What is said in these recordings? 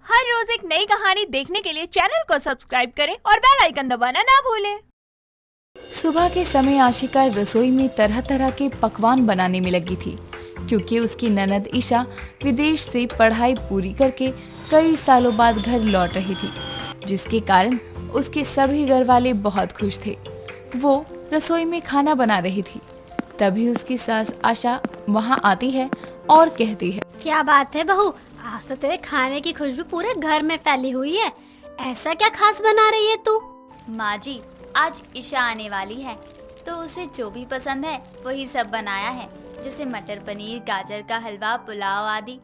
हर रोज एक नई कहानी देखने के लिए चैनल को सब्सक्राइब करें और बेल आइकन दबाना ना भूलें। सुबह के समय आशिका रसोई में तरह तरह के पकवान बनाने में लगी थी, क्योंकि उसकी ननद ईशा विदेश से पढ़ाई पूरी करके कई सालों बाद घर लौट रही थी, जिसके कारण उसके सभी घर वाले बहुत खुश थे। वो रसोई में खाना बना रही थी, तभी उसकी सास आशा वहाँ आती है और कहती है, क्या बात है बहू, आज तो तेरे खाने की खुशबू पूरे घर में फैली हुई है। ऐसा क्या खास बना रही है तू? माँ जी, आज ईशा आने वाली है तो उसे जो भी पसंद है वही सब बनाया है, जैसे मटर पनीर, गाजर का हलवा, पुलाव आदि,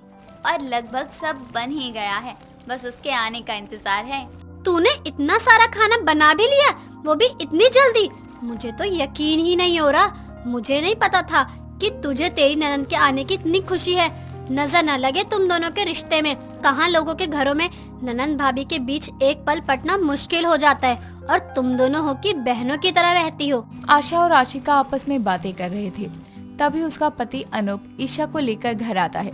और लगभग सब बन ही गया है। बस उसके आने का इंतजार है। तूने इतना सारा खाना बना भी लिया, वो भी इतनी जल्दी? मुझे तो यकीन ही नहीं हो रहा। मुझे नहीं पता था कि तुझे तेरी ननद के आने की इतनी खुशी है। नजर न लगे तुम दोनों के रिश्ते में। कहाँ लोगों के घरों में ननद भाभी के बीच एक पल पटना मुश्किल हो जाता है, और तुम दोनों हो कि बहनों की तरह रहती हो। आशा और आशिका आपस में बातें कर रहे थे। तभी उसका पति अनूप ईशा को लेकर घर आता है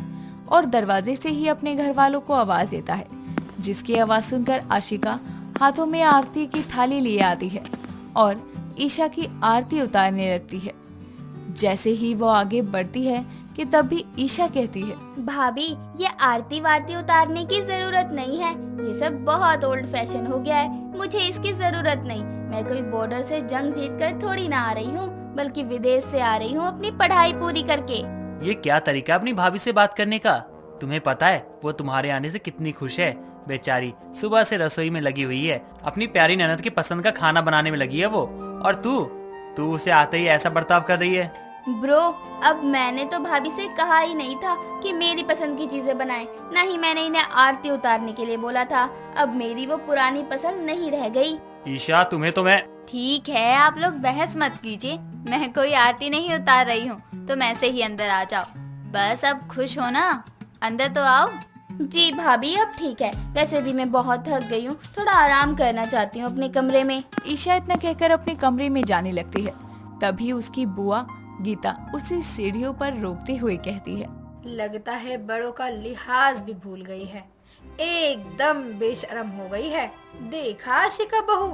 और दरवाजे से ही अपने घर वालों को आवाज देता है, जिसकी आवाज सुनकर आशिका हाथों में आरती की थाली लिए आती है और ईशा की आरती उतारने लगती है। जैसे ही वो आगे बढ़ती है कि तभी ईशा कहती है, भाभी, ये आरती वारती उतारने की जरूरत नहीं है। ये सब बहुत ओल्ड फैशन हो गया है। मुझे इसकी जरूरत नहीं। मैं कोई बॉर्डर से जंग जीत कर थोड़ी ना आ रही हूँ, बल्कि विदेश से आ रही हूँ अपनी पढ़ाई पूरी करके। ये क्या तरीका अपनी भाभी से बात करने का? तुम्हें पता है वो तुम्हारे आने से कितनी खुश है? बेचारी सुबह से रसोई में लगी हुई है, अपनी प्यारी ननद की पसंद का खाना बनाने में लगी है वो, और तू उसे आते ही ऐसा बर्ताव कर रही है। ब्रो, अब मैंने तो भाभी से कहा ही नहीं था कि मेरी पसंद की चीजें बनाएं। ना ही मैंने इन्हें आरती उतारने के लिए बोला था। अब मेरी वो पुरानी पसंद नहीं रह गई। ईशा, तुम्हें तो मैं... ठीक है, आप लोग बहस मत कीजिए। मैं कोई आरती नहीं उतार रही हूँ, तुम ऐसे ही अंदर आ जाओ। बस अब खुश हो ना? अंदर तो आओ। जी भाभी, अब ठीक है। वैसे भी मैं बहुत थक गई हूँ, थोड़ा आराम करना चाहती हूँ अपने कमरे में। ईशा इतना कहकर अपने कमरे में जाने लगती है। तभी उसकी बुआ गीता उसे सीढ़ियों पर रोकते हुए कहती है, लगता है बड़ों का लिहाज भी भूल गई है, एकदम बेशर्म हो गई है। देखा आशिका बहू,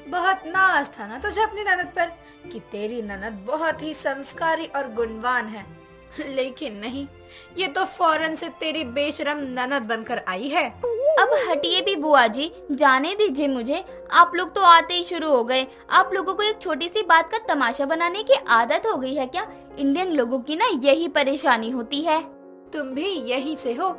बहुत नाज था ना तुझे अपनी ननद पर कि तेरी ननद बहुत ही संस्कारी और गुणवान है, लेकिन नहीं, ये तो फौरन से तेरी बेशर्म ननद बनकर आई है। अब हटिए भी बुआ जी, जाने दीजिए मुझे। आप लोग तो आते ही शुरू हो गए। आप लोगों को एक छोटी सी बात का तमाशा बनाने की आदत हो गई है क्या? इंडियन लोगों की ना यही परेशानी होती है। तुम भी यही से हो।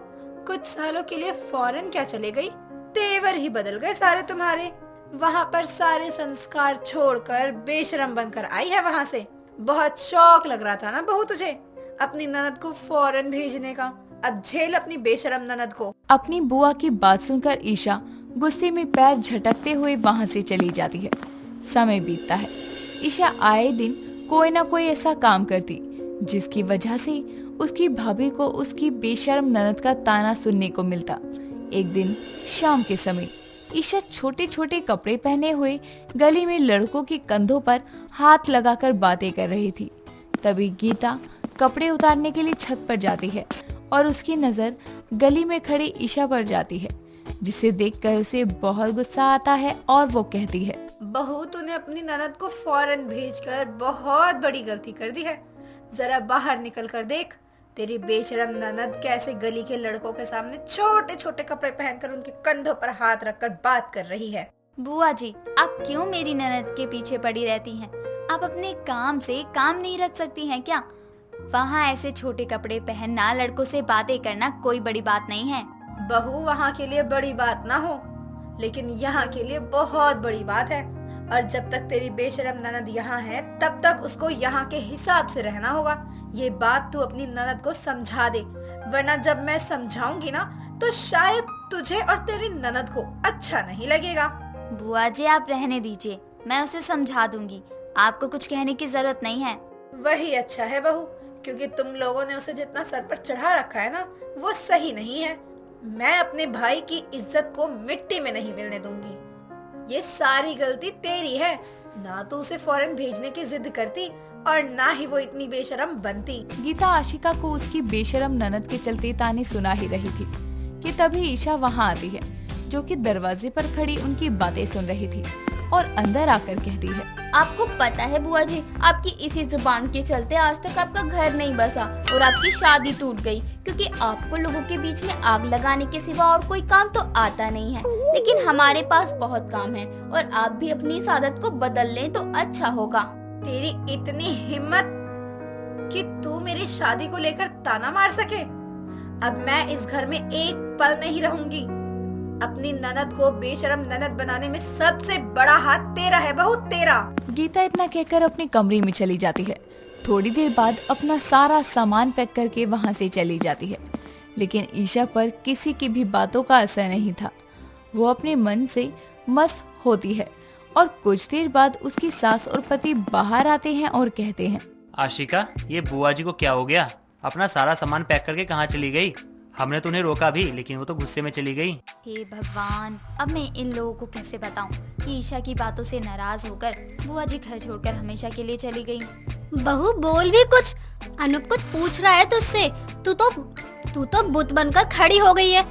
कुछ सालों के लिए फौरन क्या चले गई, तेवर ही बदल गए सारे तुम्हारे। वहाँ पर सारे संस्कार छोड़कर बेशरम बनकर आई है वहाँ से। बहुत शौक लग रहा था ना बहू तुझे अपनी ननद को फौरन भेजने का। अब झेल अपनी बेशरम ननद को। अपनी बुआ की बात सुनकर ईशा गुस्से में पैर झटकते हुए वहाँ से चली जाती है। समय बीतता है। ईशा आए दिन कोई ना कोई ऐसा काम करती जिसकी वजह से उसकी भाभी को उसकी बेशर्म ननद का ताना सुनने को मिलता। एक दिन शाम के समय ईशा छोटे छोटे कपड़े पहने हुए गली में लड़कों के कंधों पर हाथ लगाकर बातें कर रही थी। तभी गीता कपड़े उतारने के लिए छत पर जाती है और उसकी नजर गली में खड़ी ईशा पर जाती है, जिसे देखकर उसे बहुत गुस्सा आता है और वो कहती है, बहू, तूने अपनी ननद को फौरन भेजकर बहुत बड़ी गलती कर दी है। जरा बाहर निकल कर देख, तेरी बेशरम ननद कैसे गली के लड़कों के सामने छोटे छोटे कपड़े पहनकर उनके कंधों पर हाथ रखकर बात कर रही है। बुआ जी, आप क्यों मेरी ननद के पीछे पड़ी रहती हैं? आप अपने काम से काम नहीं रख सकती हैं क्या? वहाँ ऐसे छोटे कपड़े पहनना, लड़कों से बातें करना कोई बड़ी बात नहीं है। बहू, वहाँ के लिए बड़ी बात ना हो, लेकिन यहाँ के लिए बहुत बड़ी बात है। और जब तक तेरी बेशरम ननद यहाँ है, तब तक उसको यहाँ के हिसाब से रहना होगा। ये बात तू अपनी ननद को समझा दे, वरना जब मैं समझाऊंगी ना तो शायद तुझे और तेरी ननद को अच्छा नहीं लगेगा। बुआ जी, आप रहने दीजिए, मैं उसे समझा दूंगी। आपको कुछ कहने की जरूरत नहीं है। वही अच्छा है बहू, क्योंकि तुम लोगों ने उसे जितना सर पर चढ़ा रखा है ना, वो सही नहीं है। मैं अपने भाई की इज्जत को मिट्टी में नहीं मिलने दूंगी। ये सारी गलती तेरी है। ना तो उसे फौरन भेजने की जिद करती और ना ही वो इतनी बेशरम बनती। गीता आशिका को उसकी बेशरम ननद के चलते ताने सुना ही रही थी कि तभी ईशा वहाँ आती है, जो कि दरवाजे पर खड़ी उनकी बातें सुन रही थी और अंदर आकर कहती है, आपको पता है बुआ जी, आपकी इसी जुबान के चलते आज तक आपका घर नहीं बसा और आपकी शादी टूट गई, क्योंकि आपको लोगों के बीच में आग लगाने के सिवा और कोई काम तो आता नहीं है। लेकिन हमारे पास बहुत काम है और आप भी अपनी इस आदत को बदल लें तो अच्छा होगा। तेरी इतनी हिम्मत कि तू मेरी शादी को लेकर ताना मार सके। अब मैं इस घर में एक पल नहीं रहूंगी। अपनी ननद को बेशरम ननद बनाने में सबसे बड़ा हाथ तेरा है बहू, तेरा। गीता इतना कहकर अपने कमरे में चली जाती है। थोड़ी देर बाद अपना सारा सामान पैक करके वहाँ से चली जाती है, लेकिन ईशा पर किसी की भी बातों का असर नहीं था। वो अपने मन से मस्त होती है और कुछ देर बाद उसकी सास और पति बाहर आते हैं और कहते हैं, आशिका, ये बुआ जी को क्या हो गया? अपना सारा सामान पैक करके कहाँ चली गई? हमने तो उन्हें रोका भी, लेकिन वो तो गुस्से में चली गई। हे भगवान, अब मैं इन लोगों को कैसे बताऊं कि ईशा की बातों से नाराज होकर बुआ जी घर छोड़कर हमेशा के लिए चली गई। बहू बोल भी कुछ। अनूप कुछ पूछ रहा है तुझसे। तू तो बुत बनकर खड़ी हो गई है।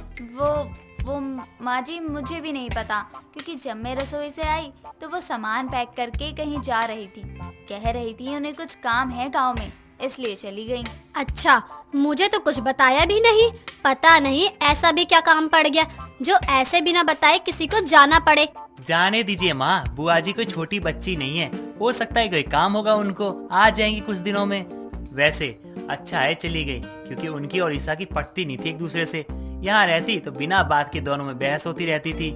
वो माँ जी, मुझे भी नहीं पता, क्योंकि जब मैं रसोई से आई तो वो सामान पैक करके कहीं जा रही थी। कह रही थी उन्हें कुछ काम है गांव में, इसलिए चली गई। अच्छा, मुझे तो कुछ बताया भी नहीं। पता नहीं ऐसा भी क्या काम पड़ गया जो ऐसे बिना बताए किसी को जाना पड़े। जाने दीजिए माँ, बुआ जी कोई छोटी बच्ची नहीं है। हो सकता है कोई काम होगा उनको, आ जाएंगी कुछ दिनों में। वैसे अच्छा है चली गई, क्योंकि उनकी और ईशा की पटती नहीं थी एक दूसरे से। यहाँ रहती तो बिना बात के दोनों में बहस होती रहती थी।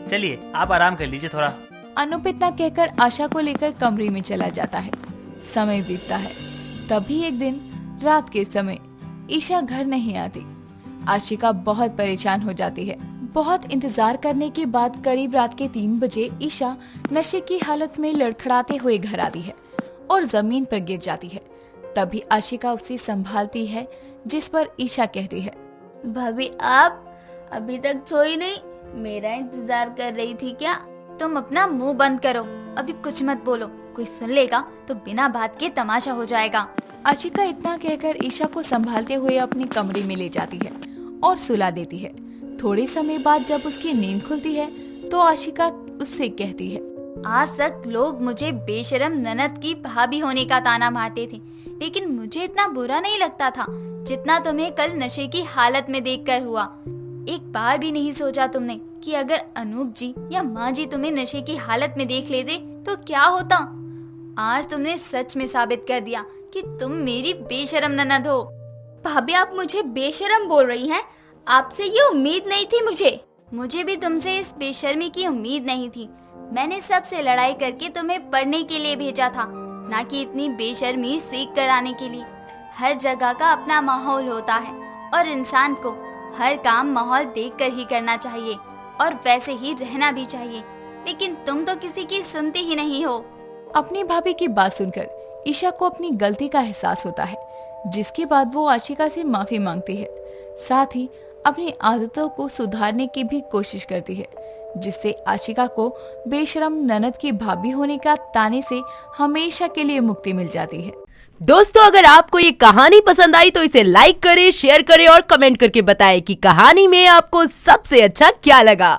चलिए आप आराम कर लीजिए थोड़ा। अनूप इतना कहकर आशा को लेकर कमरे में चला जाता है। समय बीतता है। तभी एक दिन रात के समय ईशा घर नहीं आती। आशिका बहुत परेशान हो जाती है। बहुत इंतजार करने के बाद करीब रात के 3 बजे ईशा नशे की हालत में लड़खड़ाते हुए घर आती है और जमीन पर गिर जाती है। तभी आशिका उसे संभालती है, जिस पर ईशा कहती है, भाभी आप अभी तक सोई नहीं? मेरा इंतजार कर रही थी क्या? तुम अपना मुंह बंद करो, अभी कुछ मत बोलो, कोई सुन लेगा तो बिना बात के तमाशा हो जाएगा। आशिका इतना कहकर ईशा को संभालते हुए अपने कमरे में ले जाती है और सुला देती है। थोड़े समय बाद जब उसकी नींद खुलती है तो आशिका उससे कहती है, आज तक लोग मुझे बेशरम ननद की भाभी होने का ताना मारते थे, लेकिन मुझे इतना बुरा नहीं लगता था जितना तुम्हें कल नशे की हालत में देखकर हुआ। एक बार भी नहीं सोचा तुमने कि अगर अनूप जी या माँ जी तुम्हें नशे की हालत में देख लेते तो क्या होता? आज तुमने सच में साबित कर दिया कि तुम मेरी बेशरम ननद हो। भाभी आप मुझे बेशरम बोल रही हैं? आपसे ये उम्मीद नहीं थी मुझे भी तुमसे इस बेशर्मी की उम्मीद नहीं थी। मैंने सबसे लड़ाई करके तुम्हें पढ़ने के लिए भेजा था, ना कि इतनी बेशर्मी सीख कर आने के लिए। हर जगह का अपना माहौल होता है और इंसान को हर काम माहौल देखकर ही करना चाहिए और वैसे ही रहना भी चाहिए, लेकिन तुम तो किसी की सुनती ही नहीं हो। अपनी भाभी की बात सुनकर ईशा को अपनी गलती का एहसास होता है, जिसके बाद वो आशिका से माफी मांगती है। साथ ही अपनी आदतों को सुधारने की भी कोशिश करती है, जिससे आशिका को बेशरम ननद की भाभी होने का ताने से हमेशा के लिए मुक्ति मिल जाती है। दोस्तों, अगर आपको ये कहानी पसंद आई तो इसे लाइक करें, शेयर करें और कमेंट करके बताएं कि कहानी में आपको सबसे अच्छा क्या लगा।